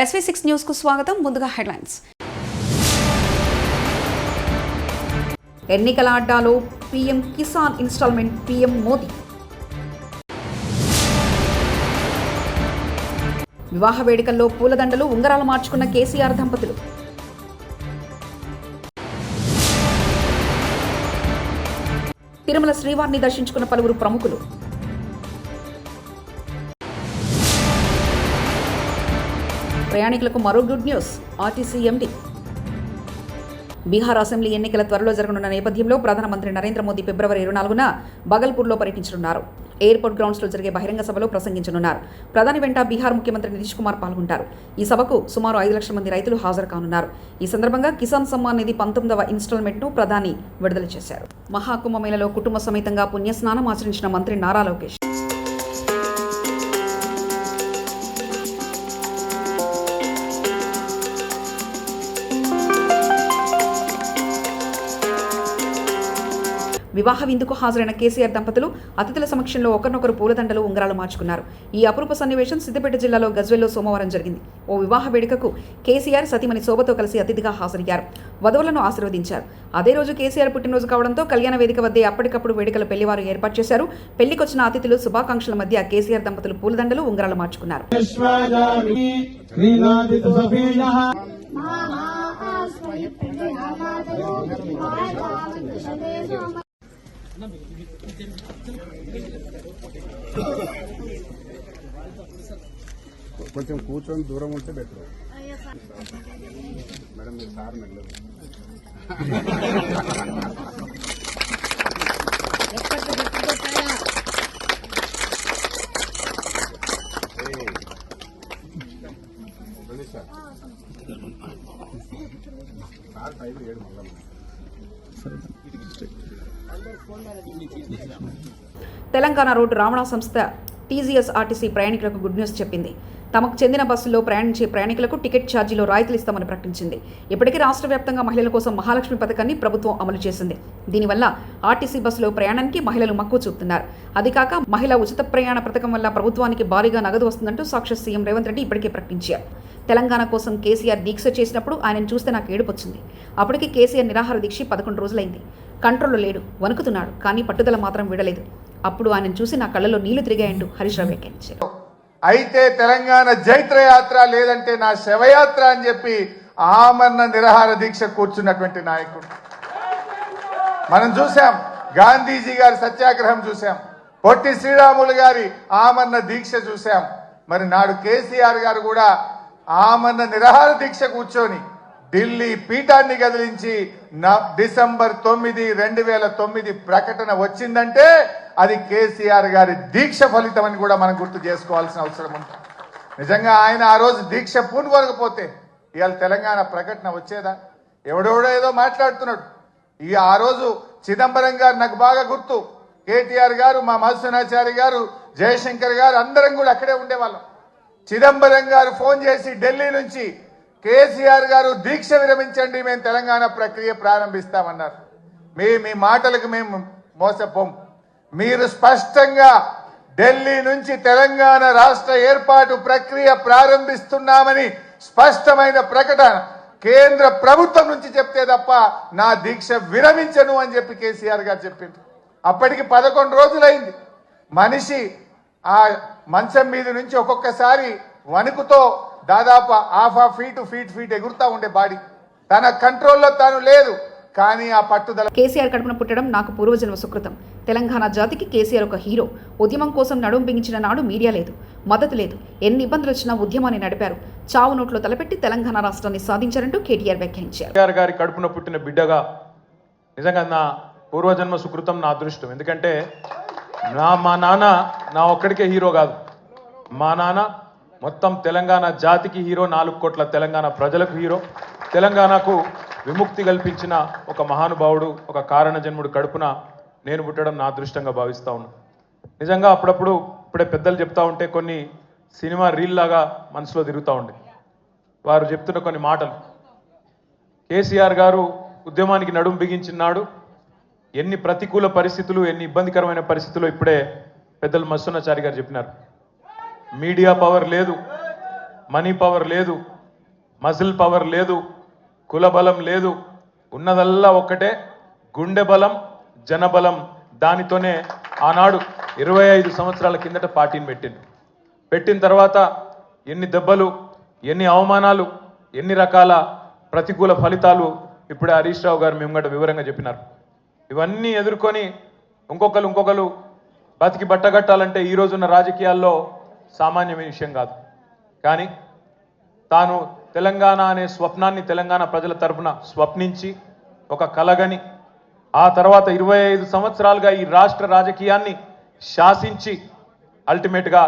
SV6 news కు స్వాగతం. ముందుగా హెడ్లైన్స్. ఎన్నికల అడ్డాలో PM Kisan instalment PM Modi. వివాహ వేడుకల్లో పూలదండలు ఉంగరాలు మార్చుకున్న కేసీఆర్ దంపతులు. తిరుమల శ్రీవారిని దర్శించుకున్న పలువురు ప్రముఖులు. ప్రయాణికులకు మరో good news. RTC MD. Bihar assembly ఎన్నికల త్వరలో జరగనున్న నేపథ్యంలో ప్రధానమంత్రి నరేంద్ర మోదీ ఫిబ్రవరి 24న బగల్పూర్లో పర్యటించనున్నారు. ఎయిర్పోర్ట్ గ్రౌండ్స్లో జరిగే బహిరంగ సభలో ప్రసంగించనున్నారు. ప్రధాని వెంట బీహార్ ముఖ్యమంత్రి నితీష్ కుమార్ పాల్గొంటారు. ఈ సభకు సుమారు 5 లక్షల మంది రైతులు హాజరు కానున్నారు. ఈ సందర్భంగా కిసాన్ సమ్మాన్ నిధి 19వ ఇన్స్టాల్మెంట్ను ప్రధాని విడుదల చేశారు. మహాకుంభమేళలో కుటుంబ సమేతంగా పుణ్యస్నానం ఆచరించిన మంత్రి నారా లోకేష్. వివాహ విందుకు హాజరైన కేసీఆర్ దంపతులు అతిథుల సమక్షంలో ఒకరినొకరు పూలదండలు ఉంగరాలు మార్చుకున్నారు. ఈ అపురూప సన్నివేశం సిద్దిపేట జిల్లాలో గజ్వెల్లో సోమవారం జరిగింది. ఓ వివాహ వేడుకకు కేసీఆర్ సతీమణి శోభతో కలిసి అతిథిగా హాజరయ్యారు. వధువులను ఆశీర్వదించారు. అదే రోజు కేసీఆర్ పుట్టినరోజు కావడంతో కళ్యాణ వేదిక వద్దే అప్పటికప్పుడు వేడుకల పెళ్లివారు ఏర్పాటు చేశారు. పెళ్లికొచ్చిన అతిథులు శుభాకాంక్షల మధ్య కేసీఆర్ దంపతులు పూలదండలు ఉంగరాలు మార్చుకున్నారు. కొంచెం కూర్చొని దూరం ఉంటే బెటర్ మేడం. మీరు సార్ మెల్లదు. సార్ 5-7 మళ్ళీ తెలంగాణ రోడ్డు రవాణా సంస్థ టీజీఎస్ ఆర్టీసీ ప్రయాణికులకు గుడ్ న్యూస్ చెప్పింది. తమకు చెందిన బస్సుల్లో ప్రయాణించే ప్రయాణికులకు టికెట్ ఛార్జీలో రాయితీలు ఇస్తామని ప్రకటించింది. ఇప్పటికీ రాష్ట్ర వ్యాప్తంగా మహిళల కోసం మహాలక్ష్మి పథకాన్ని ప్రభుత్వం అమలు చేసింది. దీనివల్ల ఆర్టీసీ బస్సులో ప్రయాణానికి మహిళలు మక్కువ చూపుతున్నారు. అది కాక మహిళా ఉచిత ప్రయాణ పథకం వల్ల ప్రభుత్వానికి భారీగా నగదు వస్తుందంటూ సాక్షాత్ సీఎం రేవంత్ రెడ్డి ఇప్పటికే ప్రకటించారు. తెలంగాణ కోసం కేసీఆర్ దీక్ష చేసినప్పుడు ఆయనను చూస్తే నాకు ఏడుపు వచ్చింది. అప్పటికి కేసీఆర్ నిరాహార దీక్ష 11 రోజులైంది. కంట్రోల్లో లేడు, వణుకుతున్నాడు, కానీ పట్టుదల మాత్రం విడలేదు. అప్పుడు ఆయనను చూసి నా కళ్ళలో నీళ్లు తిరిగాయంటూ హరీష్ రావు వ్యాఖ్యానించారు. అయితే తెలంగాణ జైత్రయాత్ర లేదంటే నా శవయాత్ర అని చెప్పి ఆమరణ నిరాహార దీక్ష కూర్చున్నటువంటి నాయకుడు మనం చూసాం. గాంధీజీ గారి సత్యాగ్రహం చూసాం. పొట్టి శ్రీరాములు గారి ఆమరణ దీక్ష చూసాం. మరి నాడు కేసీఆర్ గారు కూడా ఆమరణ నిరాహార దీక్ష కూర్చొని ఢిల్లీ పీఠాన్ని కదిలించి డిసెంబర్ 9, 2009 ప్రకటన వచ్చిందంటే అది కేసీఆర్ గారి దీక్ష ఫలితం అని కూడా మనం గుర్తు చేసుకోవాల్సిన అవసరం ఉంది. నిజంగా ఆయన ఆ రోజు దీక్ష పూనుకోకపోతే ఇవాళ తెలంగాణ ప్రకటన వచ్చేదా? ఎవడెవడో ఏదో మాట్లాడుతున్నాడు. ఆ రోజు చిదంబరం గారు నాకు బాగా గుర్తు. కేటీఆర్ గారు, మా మధుసూనాచారి గారు, జయశంకర్ గారు అందరం కూడా అక్కడే ఉండేవాళ్ళం. చిదంబరం గారు ఫోన్ చేసి ఢిల్లీ నుంచి కేసీఆర్ గారు దీక్ష విరమించండి, మేము తెలంగాణ ప్రక్రియ ప్రారంభిస్తామన్నారు. మీ మాటలకు మేము మోసపోం. మీరు స్పష్టంగా ఢిల్లీ నుంచి తెలంగాణ రాష్ట్ర ఏర్పాటు ప్రక్రియ ప్రారంభిస్తున్నామని స్పష్టమైన ప్రకటన కేంద్ర ప్రభుత్వం నుంచి చెప్తే తప్ప నా దీక్ష విరమించను అని చెప్పి కేసీఆర్ గారు చెప్పింది. అప్పటికి 11 రోజులైంది. మనిషి ఆ మంచం మీద నుంచి ఒక్కొక్కసారి వణుకుతో దాదాపు ½ ఫీట్ ఎగురుతా ఉండే బాడీ తన కంట్రోల్లో తాను లేదు. కానీ ఆ పట్టుదల. కేసీఆర్ కడుపున పుట్టడం నాకు పూర్వజన్మ సుకృతం. తెలంగాణ జాతికి కేసీఆర్ ఒక హీరో. ఉద్యమం కోసం నడుం బిగించిన నాడు మీడియా లేదు, మద్దతు లేదు. ఎన్ని ఇబ్బందులు వచ్చినా ఉద్యమాన్ని నడిపారు. చావు నోట్లో తలపెట్టి తెలంగాణ రాష్ట్రాన్ని సాధించారంటూ కేటీఆర్ వ్యాఖ్యానించారు. కేసీఆర్ గారి కడుపున పుట్టిన బిడ్డగా నిజంగా నా పూర్వజన్మ సుకృతం, నా అదృష్టం. ఎందుకంటే మా నాన్న నా ఒక్కడికే హీరో కాదు. మా నాన్న మొత్తం తెలంగాణ జాతికి హీరో, 4 కోట్ల తెలంగాణ ప్రజలకు హీరో. తెలంగాణకు విముక్తి కల్పించిన ఒక మహానుభావుడు, ఒక కారణ జన్ముడు కడుపున నేను పుట్టడం నా అదృష్టంగా భావిస్తూ ఉన్నాను. నిజంగా అప్పుడప్పుడు ఇప్పుడే పెద్దలు చెప్తా ఉంటే కొన్ని సినిమా రీల్ లాగా మనసులో తిరుగుతూ ఉండే. వారు చెప్తున్న కొన్ని మాటలు. కేసీఆర్ గారు ఉద్యమానికి నడుం బిగించినాడు. ఎన్ని ప్రతికూల పరిస్థితులు, ఎన్ని ఇబ్బందికరమైన పరిస్థితులు ఇప్పుడే పెద్దలు మధుసూనాచారి గారు చెప్పినారు. మీడియా పవర్ లేదు, మనీ పవర్ లేదు, మజిల్ పవర్ లేదు, కుల బలం లేదు, ఉన్నదల్లా ఒక్కటే గుండె బలం, జనబలం. దానితోనే ఆనాడు 25 సంవత్సరాల కిందట పార్టీని పెట్టిన తర్వాత ఎన్ని దెబ్బలు, ఎన్ని అవమానాలు, ఎన్ని రకాల ప్రతికూల ఫలితాలు ఇప్పుడు హరీష్ రావు గారు మేము కూడా వివరంగా చెప్పినారు. ఇవన్నీ ఎదుర్కొని ఇంకొకరు బతికి బట్టగట్టాలంటే ఈ రోజున్న రాజకీయాల్లో సామాన్యమైన విషయం కాదు. కానీ తాను తెలంగాణ అనే స్వప్నాన్ని తెలంగాణ ప్రజల తరఫున స్వప్నించి ఒక కలగని ఆ తర్వాత 25 సంవత్సరాలుగా ఈ రాష్ట్ర రాజకీయాన్ని శాసించి అల్టిమేట్గా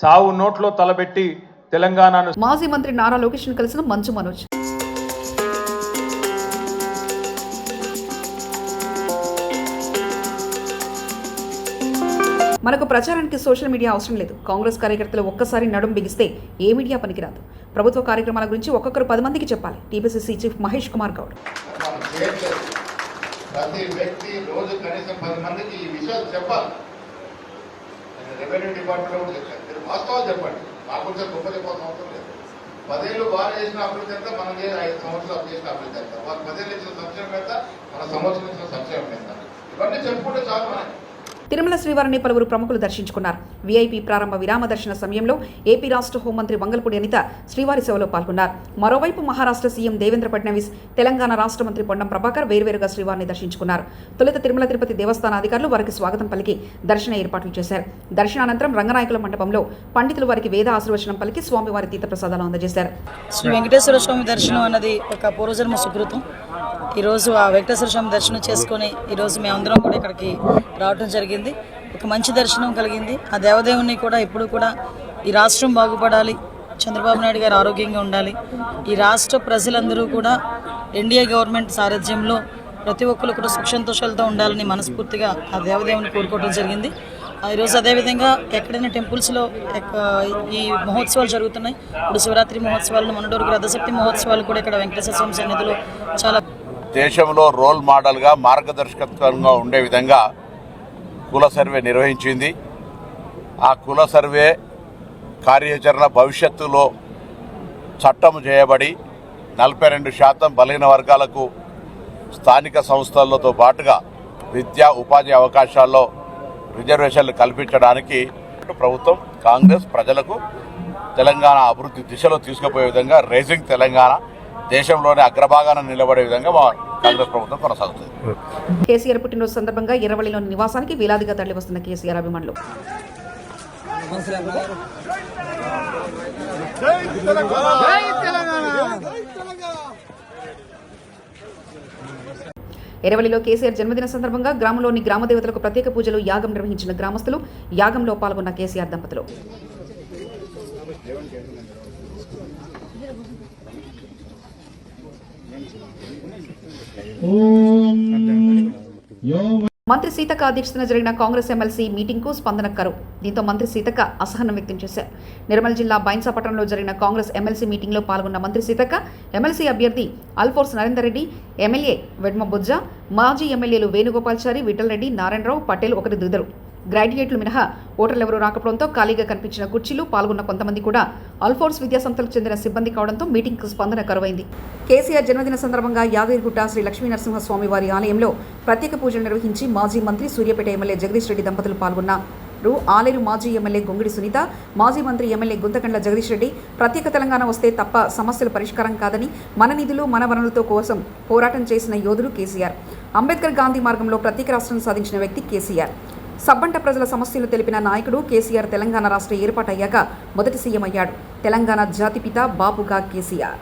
సావు నోట్లో తలబెట్టి తెలంగాణను మాజీ మంత్రి నారా లోకేష్ను కలిసిన మంచు మనోజ్. మనకు ప్రచారానికి సోషల్ మీడియా అవసరం లేదు. కాంగ్రెస్ కార్యకర్తలు ఒక్కసారి నడుం బిగిస్తే ఏ మీడియా పనికిరాదు. ప్రభుత్వ కార్యక్రమాల గురించి ఒక్కొక్కరు 10 మందికి చెప్పాలి. TPCC chief Mahesh Kumar Goud. ప్రతి వ్యక్తి రోజు కనీసం 10 మందికి ఈ విషయాలు చెప్పాలి. రెవెన్యూ డిపార్ట్మెంట్ కూడా చెప్పాలి. మీరు వాస్తవాలు చెప్పండి. మా కొంచెం గొప్ప చెప్పాల్సిన అవసరం లేదు. 10 ఏళ్ళు వారు చేసిన అభివృద్ధి ఎంత, మనం 5 సంవత్సరాలు చేసిన అభివృద్ధి ఎంత, వారు 10 ఏళ్ళు ఇచ్చిన సంక్షేమం ఎంత, మన సంవత్సరం ఇచ్చిన సంక్షేమం ఎంత, ఇవన్నీ చెప్పుకుంటే చాలు మనకి. తిరుమల శ్రీవారిని పలువురు ప్రముఖులు దర్శించుకున్నారు. వీఐపీ ప్రారంభ విరామ దర్శన సమయంలో ఏపీ రాష్ట్ర హోంమంత్రి వంగల్పూడి అనిత శ్రీవారి సేవలో పాల్గొన్నారు. మరోవైపు మహారాష్ట్ర సీఎం దేవేంద్ర ఫడ్నవీస్, తెలంగాణ రాష్ట్ర మంత్రి పొన్నం ప్రభాకర్ వేర్వేరుగా శ్రీవారిని దర్శించుకున్నారు. తొలుత తిరుమల తిరుపతి దేవస్థాన అధికారులు వారికి స్వాగతం పలికి దర్శన ఏర్పాట్లు చేశారు. దర్శనానంతరం రంగనాయకుల మండపంలో పండితులు వారికి వేద ఆశీర్వచనం పలికి స్వామివారి తీర్థప్రసాదాలు అందజేశారు. శ్రీ వెంకటేశ్వర స్వామి దర్శనం అన్నది ఒక పూర్వజన్మ సుకృతం. ఈరోజు ఆ వెంకటేశ్వర స్వామి దర్శనం చేసుకొని ఈరోజు మేమందరం కూడా ఇక్కడికి రావడం జరిగింది. ఒక మంచి దర్శనం కలిగింది. ఆ దేవదేవుని కూడా ఇప్పుడు కూడా ఈ రాష్ట్రం బాగుపడాలి, చంద్రబాబు నాయుడు గారు ఆరోగ్యంగా ఉండాలి, ఈ రాష్ట్ర ప్రజలందరూ కూడా ఎన్డీఏ గవర్నమెంట్ సారథ్యంలో ప్రతి ఒక్కరు కూడా సుఖ సంతోషాలతో ఉండాలని మనస్ఫూర్తిగా ఆ దేవదేవుని కోరుకోవడం జరిగింది. ఈరోజు అదేవిధంగా ఎక్కడైనా టెంపుల్స్లో ఈ మహోత్సవాలు జరుగుతున్నాయి. ఇప్పుడు శివరాత్రి మహోత్సవాలు, మొన్నటి రథసప్తి మహోత్సవాలు కూడా ఇక్కడ వెంకటేశ్వర స్వామి సన్నిధిలో చాలా దేశంలో రోల్ మోడల్గా మార్గదర్శకత్వంగా ఉండే విధంగా కుల సర్వే నిర్వహించింది. ఆ కుల సర్వే కార్యాచరణ భవిష్యత్తులో చట్టం చేయబడి 42% బలహీన వర్గాలకు స్థానిక సంస్థలతో పాటుగా విద్యా ఉపాధి అవకాశాల్లో రిజర్వేషన్లు కల్పించడానికి ప్రభుత్వం కాంగ్రెస్ ప్రజలకు తెలంగాణ అభివృద్ధి దిశలో తీసుకుపోయే విధంగా రైజింగ్ తెలంగాణ దేశంలోనే అగ్రభాగాన నిలబడే విధంగా మా కాంగ్రెస్ ప్రభుత్వం కొనసాగుతుంది. కేసీఆర్ పుట్టినరోజు సందర్భంగా ఎర్రవల్లిలోని నివాసానికి వేలాదిగా తరలి వస్తున్న కేసీఆర్ అభిమానులు. ఎర్రవల్లిలో కేసీఆర్ జన్మదిన సందర్భంగా గ్రామంలోని గ్రామదేవతలకు ప్రత్యేక పూజలు, యాగం నిర్వహించిన గ్రామస్తులు, యాగంలో పాల్గొన్న కేసీఆర్ దంపతులు. మంత్రి సీతక్క అధ్యక్షతన జరిగిన కాంగ్రెస్ ఎమ్మెల్సీ మీటింగ్కు స్పందన కరువు. దీంతో మంత్రి సీతక్క అసహనం వ్యక్తం చేశారు. నిర్మల్ జిల్లా బైన్సా పట్టణంలో జరిగిన కాంగ్రెస్ ఎమ్మెల్సీ మీటింగ్లో పాల్గొన్న మంత్రి సీతక్క ఎమ్మెల్సీ అభ్యర్థి అల్ఫోర్స్ నరేందర్ రెడ్డి, ఎమ్మెల్యే వెడ్మ బుజ్జ, మాజీ ఎమ్మెల్యేలు వేణుగోపాల్చారి, విఠల్ రెడ్డి, నారాయణరావు, పటేల్ ఒకరి దిద్దరు. గ్రాడ్యుయేట్లు మినహా ఓటర్లు ఎవరూ రాకపోవడంతో ఖాళీగా కనిపించిన కుర్చీలు, పాల్గొన్న కొంతమంది కూడా అల్ఫోర్స్ విద్యాసంస్థలకు చెందిన సిబ్బంది కావడంతో మీటింగ్కు స్పందన కరువైంది. కేసీఆర్ జన్మదిన సందర్భంగా యాదగిరిగుట్ట శ్రీ లక్ష్మీనరసింహస్వామి వారి ఆలయంలో ప్రత్యేక పూజలు నిర్వహించి మాజీ మంత్రి సూర్యాపేట ఎమ్మెల్యే జగదీష్ రెడ్డి దంపతులు పాల్గొన్నారు. ఆలేరు మాజీ ఎమ్మెల్యే గొంగిడి సునీత, మాజీ మంత్రి ఎమ్మెల్యే గుంతకండ్ల జగదీష్ రెడ్డి ప్రత్యేక తెలంగాణ వస్తే తప్ప సమస్యల పరిష్కారం కాదని, మన నిధులు మన వనరులతో కోసం పోరాటం చేసిన యోధుడు కేసీఆర్. అంబేద్కర్ గాంధీ మార్గంలో ప్రత్యేక రాష్ట్రం సాధించిన వ్యక్తి కేసీఆర్. సబ్బంట ప్రజల సమస్యలు తెలిపిన నాయకుడు కేసీఆర్. తెలంగాణ రాష్ట్ర ఏర్పాటయ్యాక మొదటి సీఎం అయ్యాడు. తెలంగాణ జాతిపిత బాపుగా కేసీఆర్.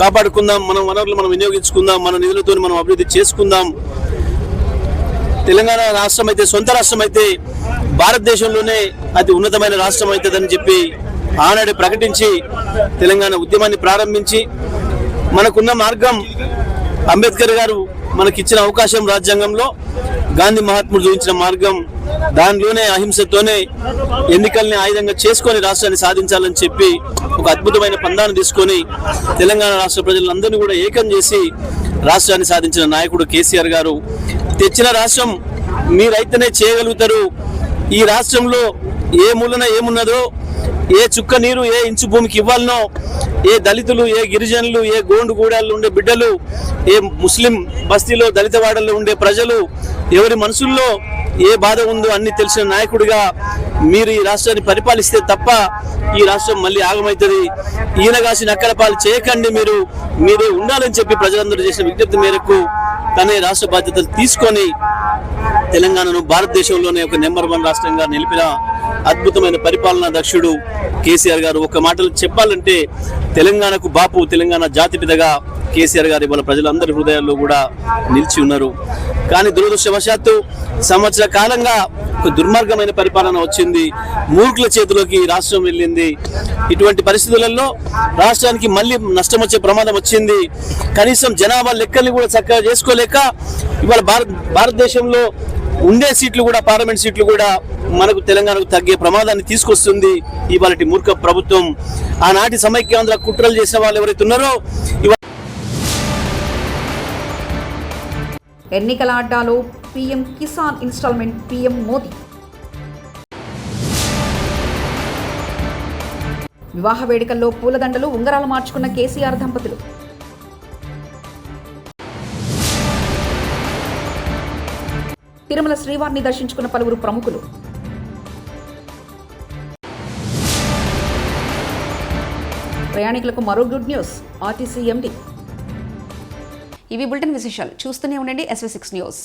కాపాడుకుందాం, మన వనరులు మనం వినియోగించుకుందాం, మన నిధులతో మనం అభివృద్ధి చేసుకుందాం. తెలంగాణ రాష్ట్రం అయితే, సొంత రాష్ట్రం అయితే భారతదేశంలోనే అతి ఉన్నతమైన రాష్ట్రం అవుతుందని చెప్పి ఆనాడే ప్రకటించి తెలంగాణ ఉద్యమాన్ని ప్రారంభించి మనకున్న మార్గం అంబేద్కర్ గారు మనకిచ్చిన అవకాశం రాజ్యాంగంలో, గాంధీ మహాత్ముడు చూపించిన మార్గం, దానిలోనే అహింసతోనే ఎన్నికల్ని ఆయుధంగా చేసుకొని రాష్ట్రాన్ని సాధించాలని చెప్పి ఒక అద్భుతమైన పందాన్ని తీసుకొని తెలంగాణ రాష్ట్ర ప్రజలందరినీ కూడా ఏకం చేసి రాష్ట్రాన్ని సాధించిన నాయకుడు కేసీఆర్ గారు. తెచ్చిన రాష్ట్రం మీరైతేనే చేయగలుగుతారు. ఈ రాష్ట్రంలో ఏ మూలన ఏమున్నదో, ఏ చుక్క నీరు ఏ ఇంచు భూమికి ఇవ్వాలనో, ఏ దళితులు, ఏ గిరిజనులు, ఏ గోండు గూడాల్లో ఉండే బిడ్డలు, ఏ ముస్లిం బస్తీలో దళిత వాడల్లో ఉండే ప్రజలు, ఎవరి మనసుల్లో ఏ బాధ ఉందో అన్ని తెలిసిన నాయకుడిగా మీరు ఈ రాష్ట్రాన్ని పరిపాలిస్తే తప్ప ఈ రాష్ట్రం మళ్ళీ ఆగమవుతుంది. ఈయనగాసి నక్కలపాలు చేయకండి, మీరే ఉండాలని చెప్పి ప్రజలందరూ చేసిన విజ్ఞప్తి మేరకు తనే రాష్ట్ర బాధ్యతలు తీసుకొని తెలంగాణను భారతదేశంలోనే ఒక నెంబర్ 1 రాష్ట్రంగా నిలిపిన అద్భుతమైన పరిపాలనా దక్షుడు కేసీఆర్ గారు. ఒక మాటలు చెప్పాలంటే తెలంగాణకు బాపు, తెలంగాణ జాతిపితగా కేసీఆర్ గారు ఇవాళ ప్రజలందరి హృదయాల్లో కూడా నిలిచి ఉన్నారు. కానీ దురదృష్టవశాత్తు సంవత్సర కాలంగా ఒక దుర్మార్గమైన పరిపాలన వచ్చింది, మూర్ఖుల చేతిలోకి రాష్ట్రం వెళ్ళింది. ఇటువంటి పరిస్థితులలో రాష్ట్రానికి మళ్ళీ నష్టం వచ్చే ప్రమాదం వచ్చింది. కనీసం జనాభా లెక్కల్ని కూడా చక్కగా చేసుకోలేక ఇవాళ భారతదేశంలో ఉండే సీట్లు కూడా, పార్లమెంట్ సీట్లు కూడా మనకు తెలంగాణకు తగ్గే ప్రమాదాన్ని తీసుకొస్తుంది ఇవాళ మూర్ఖ ప్రభుత్వం. ఆనాటి సమైక్యాంధ్ర కుట్రలు చేసిన వాళ్ళు ఎవరైతే ఉన్నారో ఎన్నికల అడ్డాలో PM Kisan instalment PM Modi. వివాహ వేడుకల్లో పూలదండలు, ఉంగరాలు మార్చుకున్న కేసీఆర్ దంపతులు. తిరుమల శ్రీవారిని దర్శించుకున్న పలువురు ప్రముఖులు. ప్రయాణికులకు మరో గుడ్ న్యూస్, ఆర్టీసీ ఎండీ. ఇవి బులెటిన్ విశేషాలు. చూస్తూనే ఉండండి SV6 న్యూస్.